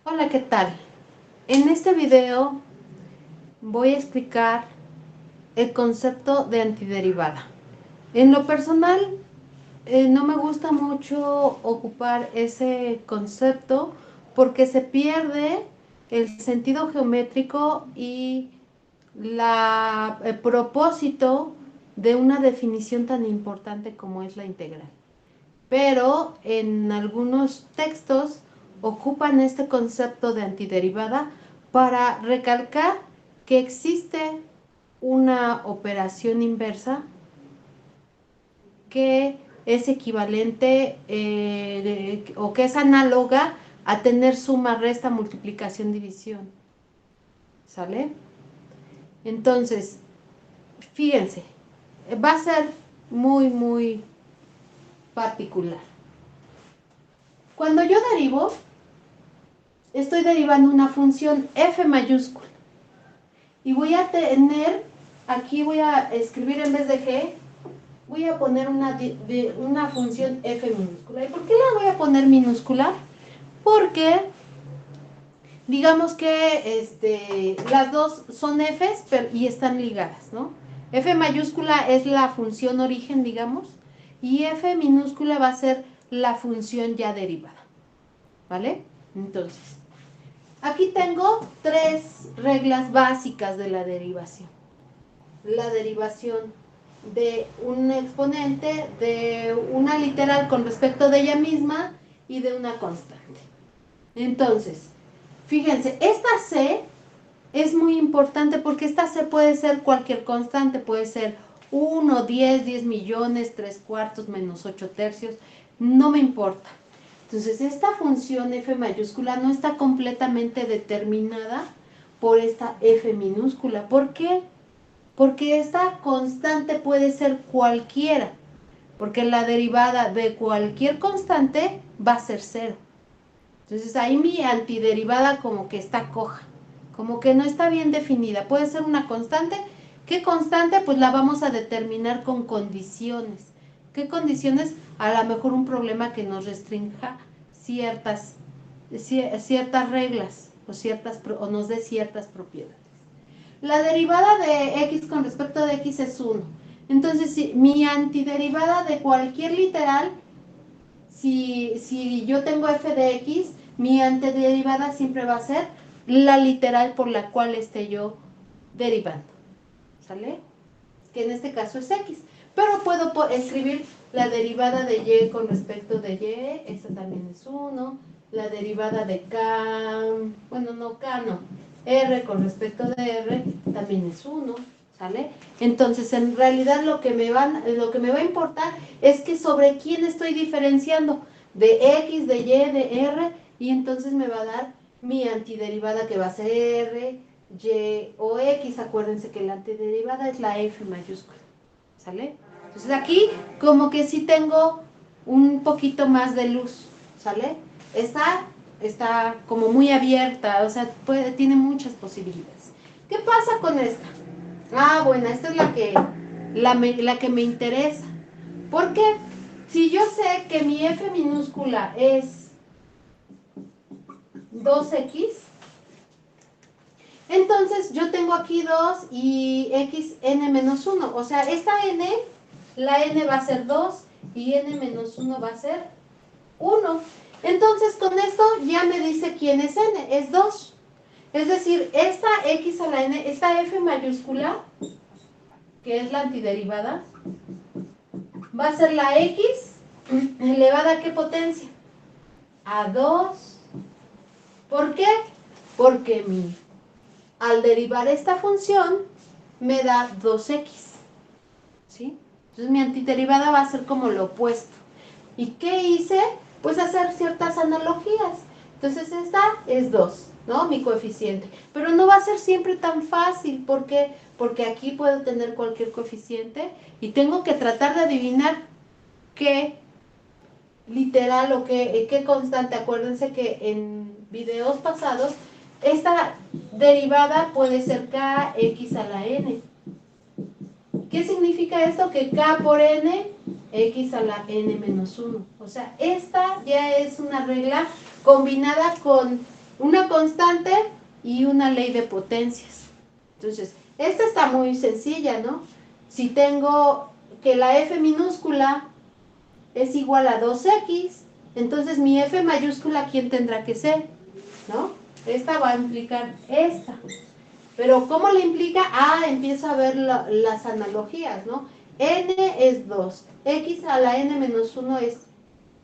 Hola, ¿qué tal? En este video voy a explicar el concepto de antiderivada. En lo personal, no me gusta mucho ocupar ese concepto porque se pierde el sentido geométrico y el propósito de una definición tan importante como es la integral. Pero en algunos textos ocupan este concepto de antiderivada para recalcar que existe una operación inversa que es equivalente o que es análoga a tener suma, resta, multiplicación, división. ¿Sale? Entonces, fíjense, va a ser muy particular. Cuando yo derivo, estoy derivando una función f mayúscula. Y voy a tener, aquí voy a escribir en vez de g, voy a poner una función f minúscula. ¿Y por qué la voy a poner minúscula? Porque digamos que las dos son f's y están ligadas, ¿no? F mayúscula es la función origen, digamos, y f minúscula va a ser la función ya derivada, ¿vale? Entonces, aquí tengo tres reglas básicas de la derivación. La derivación de un exponente, de una literal con respecto de ella misma y de una constante. Entonces, fíjense, esta C es muy importante porque esta C puede ser cualquier constante, puede ser 1, 10, 10 millones, 3 cuartos, menos 8 tercios, no me importa. Entonces, esta función f mayúscula no está completamente determinada por esta f minúscula. ¿Por qué? Porque esta constante puede ser cualquiera, porque la derivada de cualquier constante va a ser cero. Entonces ahí mi antiderivada como que está coja, como que no está bien definida. Puede ser una constante. ¿Qué constante? Pues la vamos a determinar con condiciones. ¿Qué condiciones? A lo mejor un problema que nos restrinja ciertas reglas o nos dé ciertas propiedades. La derivada de x con respecto de x es 1. Entonces, si mi antiderivada de cualquier literal, si yo tengo f de x, mi antiderivada siempre va a ser la literal por la cual esté yo derivando. ¿Sale? Que en este caso es x. Pero puedo escribir la derivada de y con respecto de y, esa también es 1. La derivada de k, bueno, no k, no. R con respecto de R también es 1, ¿sale? Entonces, en realidad lo que me va a importar es que sobre quién estoy diferenciando, de X, de Y, de R, y entonces me va a dar mi antiderivada que va a ser R, Y o X. Acuérdense que la antiderivada es la F mayúscula, ¿sale? Entonces aquí como que sí tengo un poquito más de luz, ¿sale? Está como muy abierta, o sea, tiene muchas posibilidades. ¿Qué pasa con esta? Ah, bueno, esta es la que me interesa. ¿Por qué? Si yo sé que mi f minúscula es 2x, entonces yo tengo aquí 2 y x n menos 1. O sea, esta n, la n va a ser 2 y n menos 1 va a ser 1. Entonces con esto ya me dice quién es n, es 2. Es decir, esta x a la n, esta f mayúscula, que es la antiderivada, va a ser la x elevada a ¿qué potencia? A 2. ¿Por qué? Porque al derivar esta función me da 2x. ¿Sí? Entonces mi antiderivada va a ser como lo opuesto. ¿Y qué hice? Pues hacer ciertas analogías. Entonces esta es 2, ¿no? Mi coeficiente. Pero no va a ser siempre tan fácil. ¿Por qué? Porque aquí puedo tener cualquier coeficiente y tengo que tratar de adivinar qué literal o qué constante. Acuérdense que en videos pasados esta derivada puede ser kx a la n. ¿Qué significa esto? Que k por n, x a la n menos 1. O sea, esta ya es una regla combinada con una constante y una ley de potencias. Entonces, esta está muy sencilla, ¿no? Si tengo que la F minúscula es igual a 2X, entonces mi F mayúscula, ¿quién tendrá que ser? ¿No? Esta va a implicar esta. Pero ¿cómo le implica? Ah, empiezo a ver las analogías, ¿no? N es 2, X a la N menos 1 es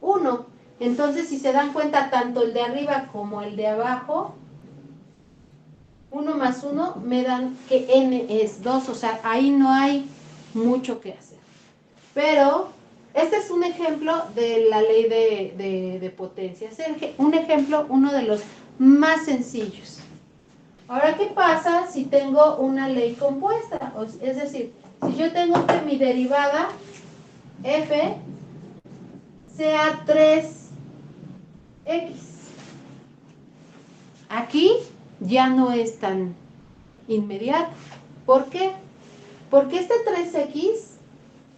1. Entonces, si se dan cuenta, tanto el de arriba como el de abajo, 1 más 1 me dan que N es 2, o sea, ahí no hay mucho que hacer. Pero este es un ejemplo de la ley de potencias, un ejemplo, uno de los más sencillos. Ahora, ¿qué pasa si tengo una ley compuesta? Es decir, si yo tengo que mi derivada f sea 3x. Aquí ya no es tan inmediato. ¿Por qué? Porque este 3x,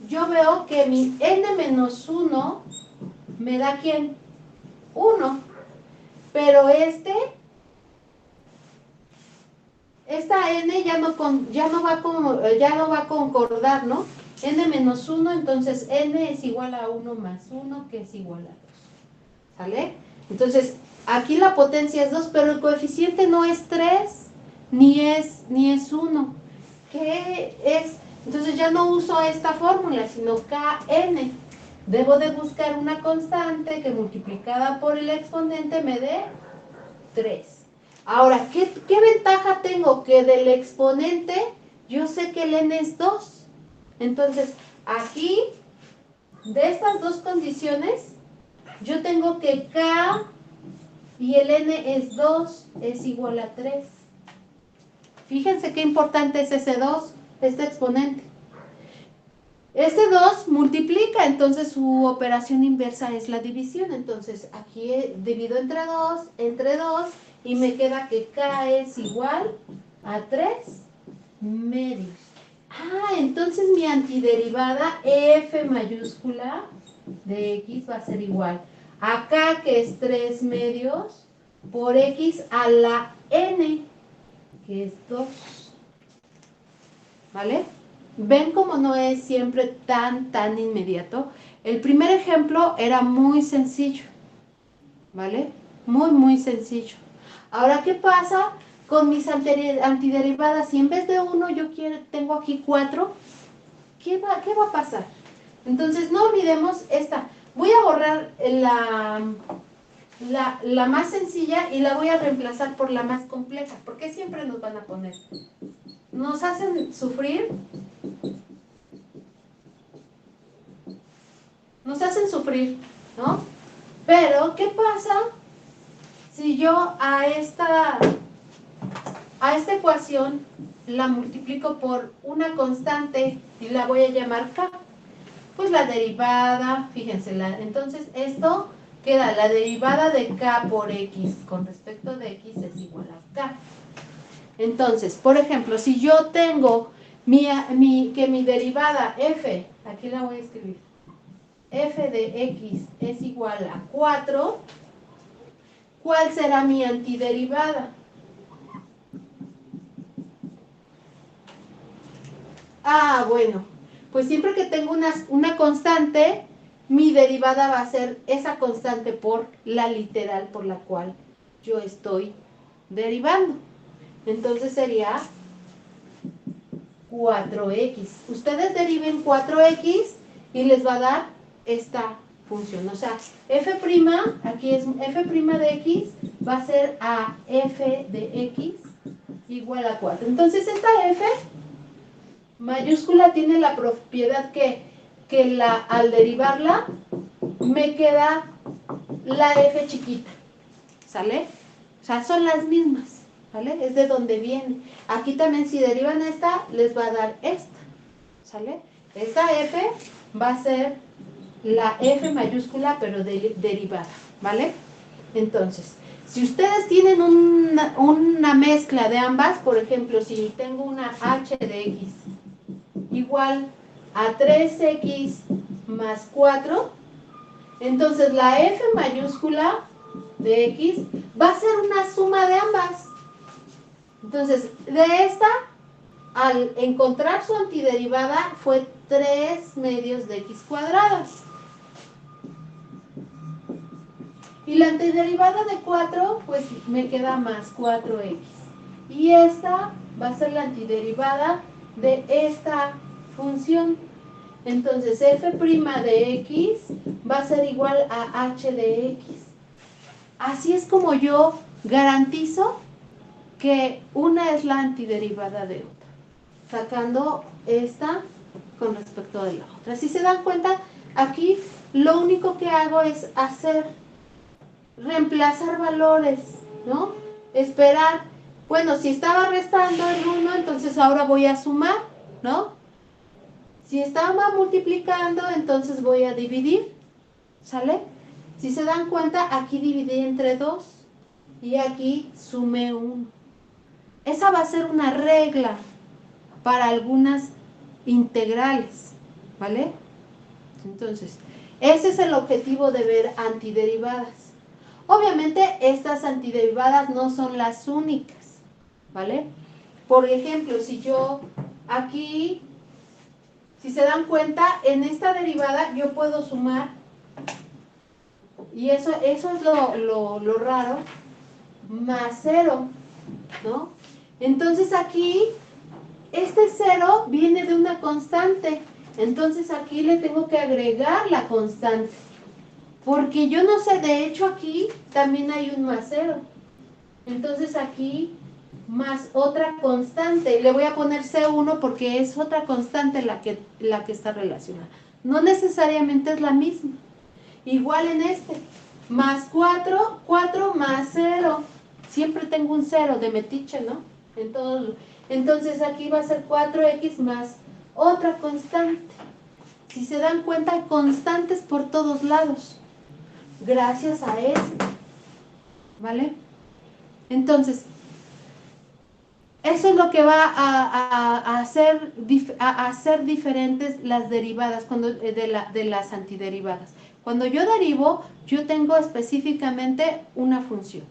yo veo que mi n menos 1 me da ¿quién? 1. Pero esta n ya no va a concordar, ¿no? N menos 1, entonces n es igual a 1 más 1, que es igual a 2. ¿Sale? Entonces, aquí la potencia es 2, pero el coeficiente no es 3, ni es 1. ¿Qué es? Entonces ya no uso esta fórmula, sino Kn. Debo de buscar una constante que multiplicada por el exponente me dé 3. Ahora, ¿qué ventaja tengo? Que del exponente yo sé que el n es 2. Entonces, aquí, de estas dos condiciones, yo tengo que K y el n es 2, es igual a 3. Fíjense qué importante es ese 2, este exponente. Este 2 multiplica, entonces su operación inversa es la división. Entonces aquí divido entre 2 y me queda que K es igual a 3 medios. Ah, entonces mi antiderivada F mayúscula de X va a ser igual a K, que es 3 medios, por X a la N, que es 2. ¿Vale? ¿Ven cómo no es siempre tan inmediato? El primer ejemplo era muy sencillo, ¿vale? Muy sencillo. Ahora, ¿qué pasa con mis antiderivadas? Si en vez de 1 yo tengo aquí 4, ¿qué va a pasar? Entonces, no olvidemos esta. Voy a borrar la más sencilla y la voy a reemplazar por la más compleja. ¿Por qué siempre nos van a poner? Nos hacen sufrir. Nos hacen sufrir, ¿no? Pero, ¿qué pasa si yo a esta ecuación la multiplico por una constante y la voy a llamar K? Pues la derivada, fíjense, entonces esto queda, la derivada de K por X con respecto de X es igual a K. Entonces, por ejemplo, si yo tengo que mi derivada F, aquí la voy a escribir, f de x es igual a 4, ¿cuál será mi antiderivada? Ah, bueno, pues siempre que tengo una constante, mi derivada va a ser esa constante por la literal por la cual yo estoy derivando. Entonces sería 4x. Ustedes deriven 4x y les va a dar esta función. O sea, f', aquí es f' de x, va a ser a f de x igual a 4. Entonces esta f mayúscula tiene la propiedad que al derivarla me queda la f chiquita. ¿Sale? O sea, son las mismas. ¿Vale? Es de donde viene. Aquí también si derivan esta, les va a dar esta. ¿Sale? Esta f va a ser la f mayúscula, pero derivada. ¿Vale? Entonces, si ustedes tienen una mezcla de ambas, por ejemplo, si tengo una h de x igual a 3x más 4, entonces la f mayúscula de x va a ser una suma Entonces, de esta, al encontrar su antiderivada, fue 3 medios de x cuadrado. Y la antiderivada de 4, pues me queda más 4x. Y esta va a ser la antiderivada de esta función. Entonces, f' de x va a ser igual a h de x. Así es como yo garantizo que una es la antiderivada de otra, sacando esta con respecto de la otra. Si se dan cuenta, aquí lo único que hago es reemplazar valores, ¿no? Esperar, bueno, si estaba restando el 1, entonces ahora voy a sumar, ¿no? Si estaba multiplicando, entonces voy a dividir, ¿sale? Si se dan cuenta, aquí dividí entre 2 y aquí sumé 1. Esa va a ser una regla para algunas integrales, ¿vale? Entonces, ese es el objetivo de ver antiderivadas. Obviamente, estas antiderivadas no son las únicas, ¿vale? Por ejemplo, si yo aquí, si se dan cuenta, en esta derivada yo puedo sumar, y eso es lo raro, más 0, ¿no? Entonces aquí, este 0 viene de una constante, entonces aquí le tengo que agregar la constante. Porque yo no sé, de hecho aquí también hay un más 0. Entonces aquí más otra constante. Le voy a poner C1 porque es otra constante la que está relacionada. No necesariamente es la misma. Igual en este. Más 4, 4 más 0. Siempre tengo un 0 de metiche, ¿no? Entonces aquí va a ser 4x más otra constante. Si se dan cuenta, hay constantes por todos lados. Gracias a esto, ¿vale? Entonces, eso es lo que va a hacer diferentes las derivadas de las antiderivadas. Cuando yo derivo, yo tengo específicamente una función,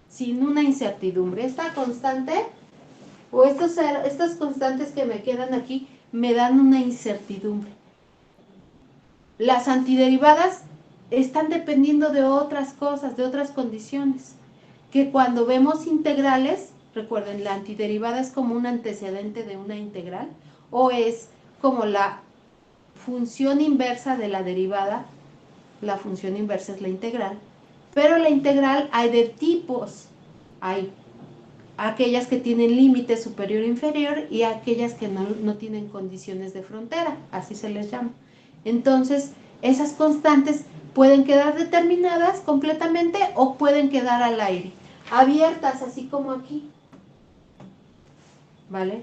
sin una incertidumbre. Esta constante, o estas constantes que me quedan aquí, me dan una incertidumbre. Las antiderivadas están dependiendo de otras cosas, de otras condiciones, que cuando vemos integrales, recuerden, la antiderivada es como un antecedente de una integral, o es como la función inversa de la derivada. La función inversa es la integral, pero la integral hay de tipos. Hay aquellas que tienen límite superior e inferior y aquellas que no tienen condiciones de frontera, así se les llama. Entonces, esas constantes pueden quedar determinadas completamente o pueden quedar al aire, abiertas, así como aquí. ¿Vale?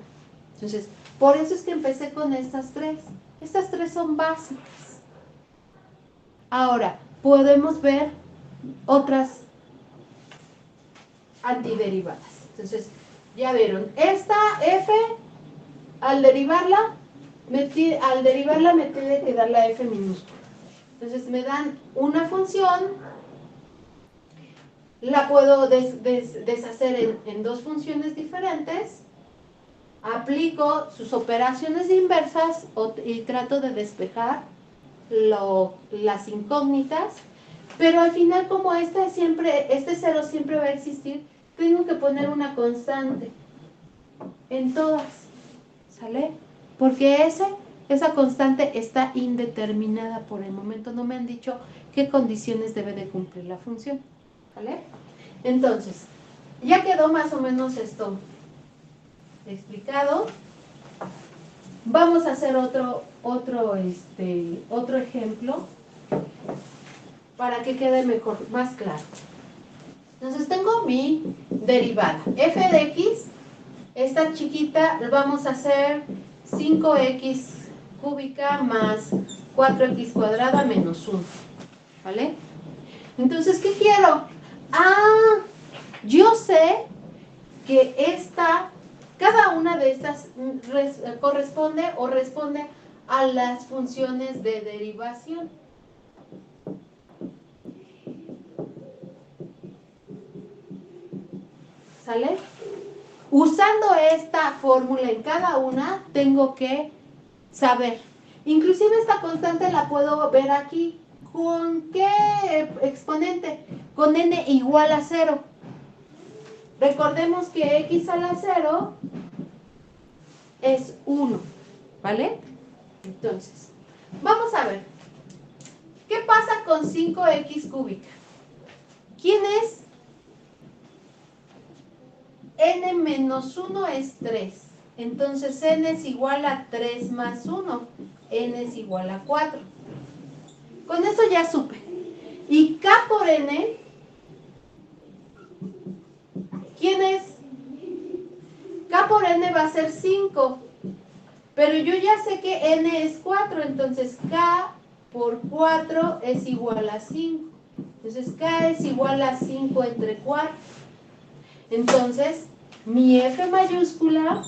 Entonces, por eso es que empecé con estas tres. Estas tres son básicas. Ahora, podemos ver otras antiderivadas. Entonces, ya vieron, esta f, al derivarla me tiene que dar la f minúscula. Entonces me dan una función, la puedo deshacer en dos funciones diferentes, aplico sus operaciones inversas y trato de despejar las incógnitas, pero al final, como este 0 siempre va a existir, tengo que poner una constante en todas, ¿sale? Porque esa constante está indeterminada por el momento, no me han dicho qué condiciones debe de cumplir la función, ¿vale? Entonces, ya quedó más o menos esto explicado. Vamos a hacer otro ejemplo para que quede mejor, más claro. Entonces tengo mi derivada, f de x, esta chiquita vamos a hacer 5x cúbica más 4x cuadrada menos 1, ¿vale? Entonces, ¿qué quiero? Yo sé que cada una de estas corresponde o responde a las funciones de derivación. ¿Sale? Usando esta fórmula en cada una, tengo que saber. Inclusive esta constante la puedo ver aquí. ¿Con qué exponente? Con n igual a 0. Recordemos que x a la 0 es 1, ¿vale? Entonces, vamos a ver. ¿Qué pasa con 5x cúbica? ¿Quién es? N menos 1 es 3. Entonces n es igual a 3 más 1. N es igual a 4. Con eso ya supe. Y k por n, ¿quién es? K por n va a ser 5. Pero yo ya sé que n es 4. Entonces k por 4 es igual a 5. Entonces k es igual a 5 entre 4. Entonces, mi F mayúscula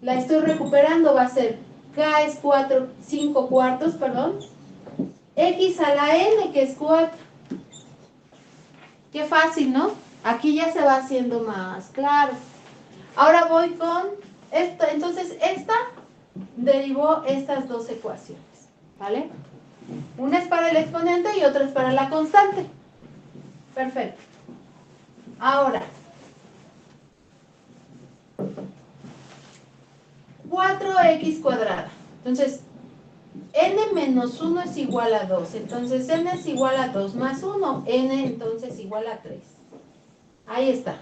la estoy recuperando, va a ser K es 5 cuartos, perdón, X a la N, que es 4. Qué fácil, ¿no? Aquí ya se va haciendo más claro. Ahora voy con esto. Entonces, esta derivó estas dos ecuaciones, ¿vale? Una es para el exponente y otra es para la constante. Perfecto. Ahora, 4x cuadrada. Entonces, n menos 1 es igual a 2. Entonces, n es igual a 2 más 1. N entonces igual a 3. Ahí está.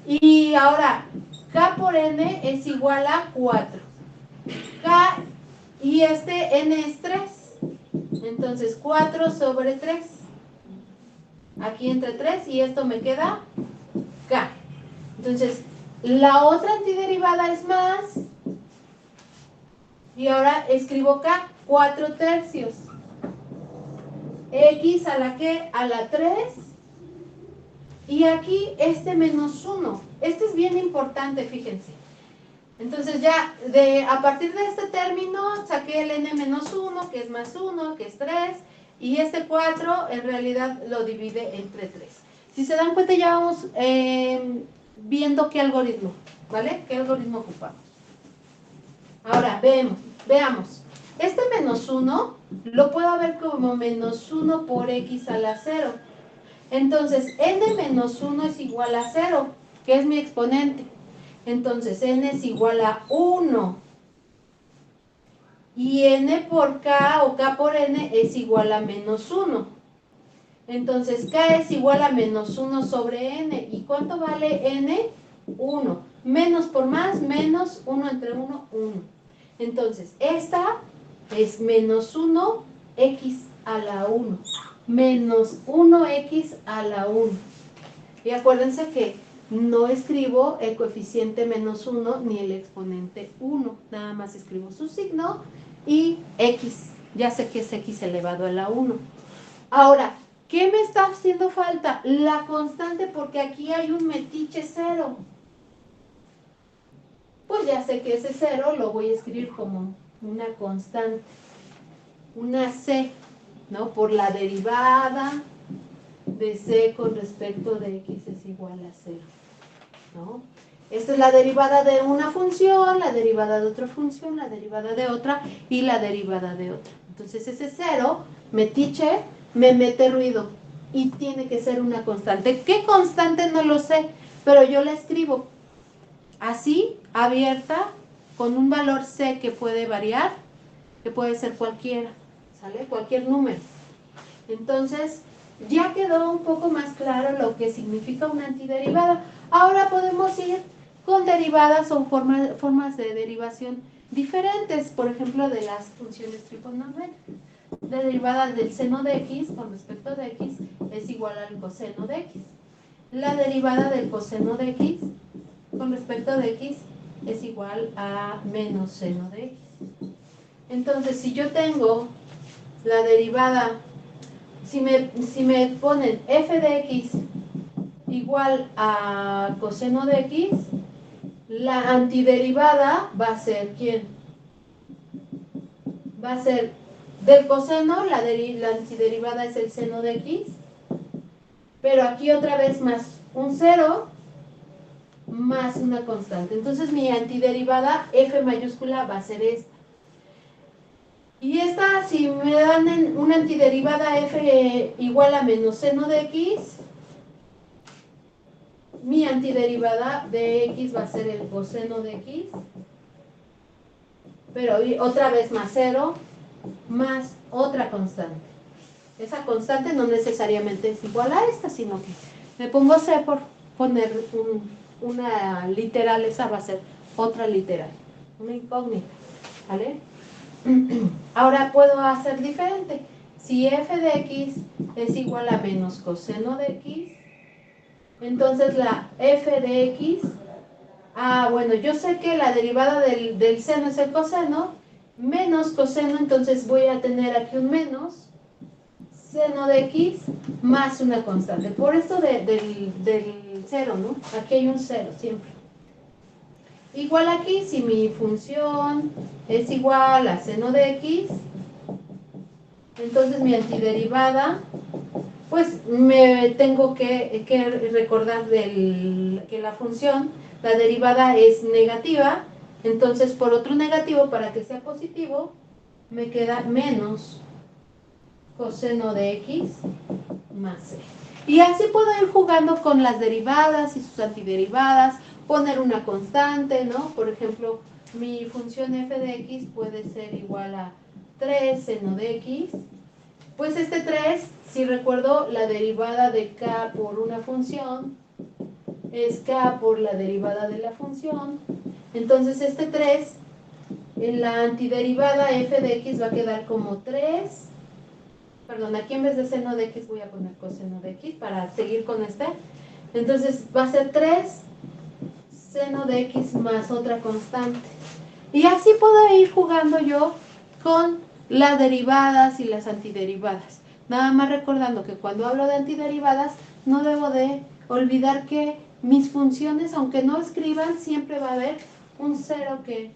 Y ahora, k por n es igual a 4. K y n es 3. Entonces, 4 sobre 3. Aquí entre 3 y esto me queda k. Entonces, la otra antiderivada es más. Y ahora escribo k, 4 tercios. X a la que, a la 3. Y aquí menos 1. Este es bien importante, fíjense. Entonces ya, a partir de este término, saqué el n menos 1, que es más 1, que es 3. Y 4, en realidad, lo divide entre 3. Si se dan cuenta, ya vamos viendo qué algoritmo, ¿vale? ¿Qué algoritmo ocupamos? Ahora, veamos. Menos 1 lo puedo ver como menos 1 por x a la 0. Entonces, n menos 1 es igual a 0, que es mi exponente. Entonces, n es igual a 1. Y n por k o k por n es igual a menos 1. Entonces, k es igual a menos 1 sobre n. ¿Y cuánto vale n? 1. Menos por más, menos 1 entre 1, 1. Entonces, esta es menos 1x a la 1. Menos 1x a la 1. Y acuérdense que no escribo el coeficiente menos 1 ni el exponente 1. Nada más escribo su signo y x. Ya sé que es x elevado a la 1. Ahora, ¿qué me está haciendo falta? La constante, porque aquí hay un metiche 0. Pues ya sé que ese 0 lo voy a escribir como una constante, una c, ¿no? Por la derivada de c con respecto de x es igual a 0, ¿no? Esta es la derivada de una función, la derivada de otra función, la derivada de otra y la derivada de otra. Entonces ese 0, metiche, me mete ruido y tiene que ser una constante. ¿Qué constante? No lo sé, pero yo la escribo así, abierta, con un valor c que puede variar, que puede ser cualquiera, ¿sale? Cualquier número. Entonces, ya quedó un poco más claro lo que significa una antiderivada. Ahora podemos ir con derivadas o formas de derivación diferentes, por ejemplo, de las funciones trigonométricas. La derivada del seno de x con respecto de x es igual al coseno de x. La derivada del coseno de x con respecto de x es igual a menos seno de x. Entonces, si yo tengo la derivada, si me ponen f de x igual a coseno de x, la antiderivada va a ser, ¿quién? Va a ser del coseno, la antiderivada es el seno de x, pero aquí otra vez más un 0, más una constante. Entonces mi antiderivada f mayúscula va a ser esta. Y esta, si me dan una antiderivada f igual a menos seno de x, mi antiderivada de x va a ser el coseno de x, pero otra vez más 0, más otra constante. Esa constante no necesariamente es igual a esta, sino que me pongo C por poner una literal, esa va a ser otra literal, una incógnita, ¿vale? Ahora puedo hacer diferente. Si f de x es igual a menos coseno de x, entonces la f de x, bueno, yo sé que la derivada del seno es el coseno, menos coseno, entonces voy a tener aquí un menos seno de x más una constante. Por esto del 0, ¿no? Aquí hay un 0 siempre. Igual aquí, si mi función es igual a seno de x, entonces mi antiderivada, pues me tengo que recordar que la función, la derivada es negativa, entonces por otro negativo, para que sea positivo, me queda menos coseno de x más c. Y así puedo ir jugando con las derivadas y sus antiderivadas, poner una constante, ¿no? Por ejemplo, mi función f de x puede ser igual a 3 seno de x. Pues este 3, si recuerdo, la derivada de k por una función es k por la derivada de la función. Entonces este 3, en la antiderivada f de x va a quedar como 3. Perdón, aquí en vez de seno de x voy a poner coseno de x para seguir con este. Entonces va a ser 3 seno de x más otra constante. Y así puedo ir jugando yo con las derivadas y las antiderivadas. Nada más recordando que cuando hablo de antiderivadas no debo de olvidar que mis funciones, aunque no escriban, siempre va a haber un 0 que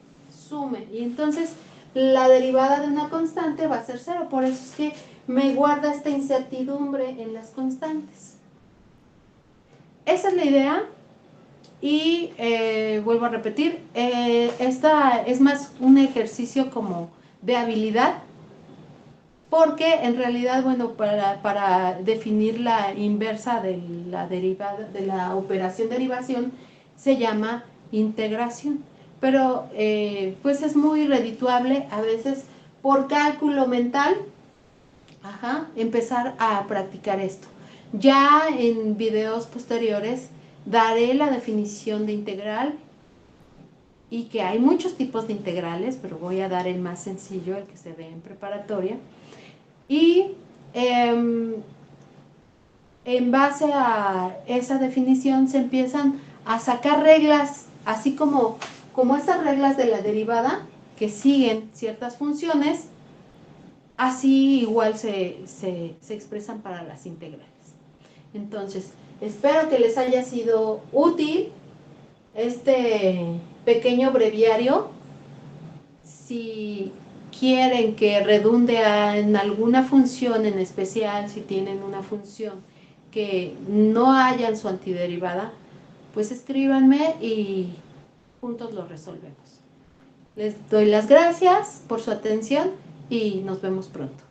sume. Y entonces la derivada de una constante va a ser 0. Por eso es que me guarda esta incertidumbre en las constantes. Esa es la idea. Y vuelvo a repetir, esta es más un ejercicio como de habilidad, porque en realidad, bueno, para definir la inversa de la derivada, de la operación derivación, se llama integración. Pero pues es muy redituable a veces por cálculo mental, empezar a practicar esto. Ya en videos posteriores daré la definición de integral y que hay muchos tipos de integrales, pero voy a dar el más sencillo, el que se ve en preparatoria. Y en base a esa definición se empiezan a sacar reglas, así como esas reglas de la derivada que siguen ciertas funciones, así igual se expresan para las integrales. Entonces, espero que les haya sido útil este pequeño breviario. Si quieren que redunde en alguna función en especial, si tienen una función que no haya en su antiderivada, pues escríbanme y juntos lo resolvemos. Les doy las gracias por su atención y nos vemos pronto.